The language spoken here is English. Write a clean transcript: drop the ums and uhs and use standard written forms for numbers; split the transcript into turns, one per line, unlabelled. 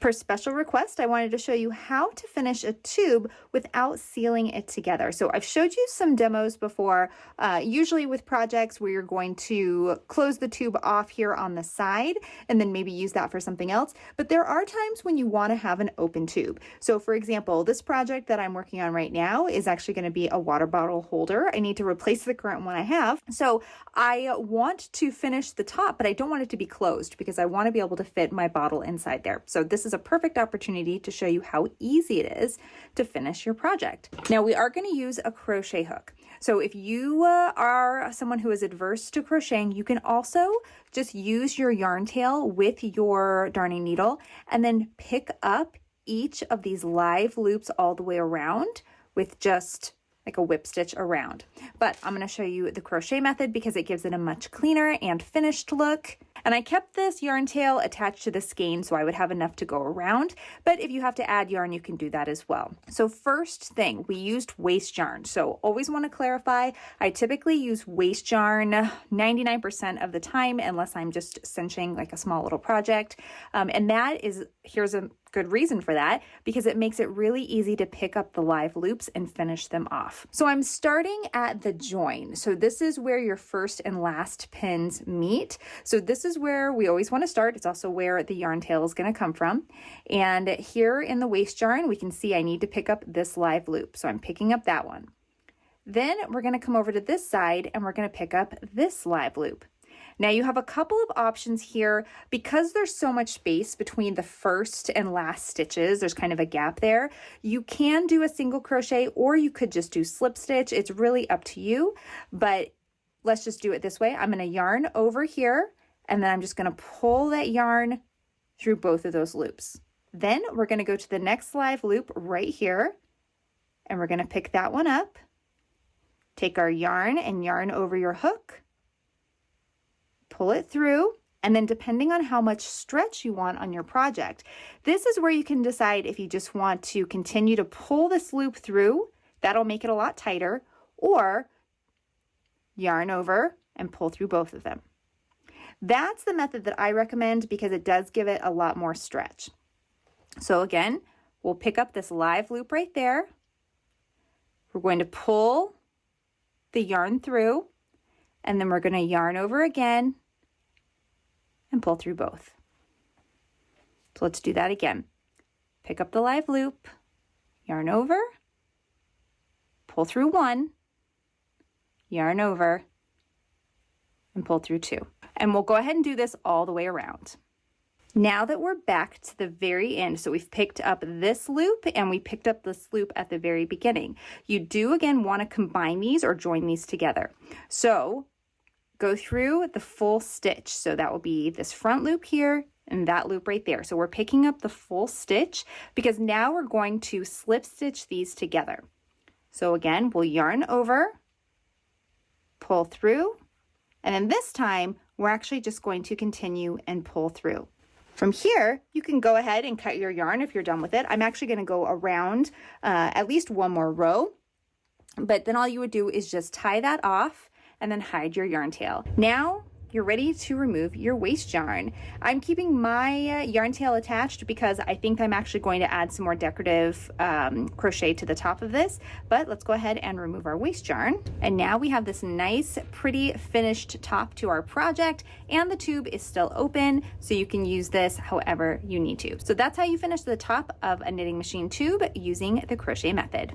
Per special request, I wanted to show you how to finish a tube without sealing it together. So I've showed you some demos before, usually with projects where you're going to close the tube off here on the side and then maybe use that for something else. But there are times when you want to have an open tube. So for example, this project that I'm working on right now is actually going to be a water bottle holder. I need to replace the current one I have. So I want to finish the top, but I don't want it to be closed because I want to be able to fit my bottle inside there. So this is a perfect opportunity to show you how easy it is to finish your project. Now we are going to use a crochet hook. So if you are someone who is adverse to crocheting, you can also just use your yarn tail with your darning needle and then pick up each of these live loops all the way around with just like a whip stitch around. But I'm going to show you the crochet method because it gives it a much cleaner and finished look. And I kept this yarn tail attached to the skein so I would have enough to go around. But if you have to add yarn, you can do that as well. So first thing, we used waste yarn. So always want to clarify, I typically use waste yarn 99% of the time unless I'm just cinching like a small little project. And that is, here's a good reason for that, because it makes it really easy to pick up the live loops and finish them off. So I'm starting at the join. So this is where your first and last pins meet. So this is where we always want to start. It's also where the yarn tail is going to come from. And here in the waste yarn, we can see I need to pick up this live loop. So I'm picking up that one. Then we're going to come over to this side and we're going to pick up this live loop. Now you have a couple of options here because there's so much space between the first and last stitches. There's kind of a gap there. You can do a single crochet or you could just do slip stitch. It's really up to you, but let's just do it this way. I'm going to yarn over here and then I'm just going to pull that yarn through both of those loops. Then we're going to go to the next live loop right here and we're going to pick that one up. Take our yarn and yarn over your hook. Pull it through, and then depending on how much stretch you want on your project, this is where you can decide if you just want to continue to pull this loop through, that'll make it a lot tighter, or yarn over and pull through both of them. That's the method that I recommend because it does give it a lot more stretch. So again, we'll pick up this live loop right there. We're going to pull the yarn through, and then we're going to yarn over again and pull through both. So let's do that again. Pick up the live loop, yarn over, pull through one, yarn over, and pull through two. And we'll go ahead and do this all the way around. Now that we're back to the very end, so we've picked up this loop and we picked up this loop at the very beginning. You do again want to combine these or join these together. So go through the full stitch. So that will be this front loop here and that loop right there. So we're picking up the full stitch because now we're going to slip stitch these together. So again, we'll yarn over, pull through, and then this time we're actually just going to continue and pull through. From here, you can go ahead and cut your yarn if you're done with it. I'm actually going to go around at least one more row, but then all you would do is just tie that off and then hide your yarn tail. Now you're ready to remove your waste yarn. I'm keeping my yarn tail attached because I think I'm actually going to add some more decorative crochet to the top of this, but let's go ahead and remove our waste yarn. And now we have this nice, pretty finished top to our project, and the tube is still open, so you can use this however you need to. So that's how you finish the top of a knitting machine tube using the crochet method.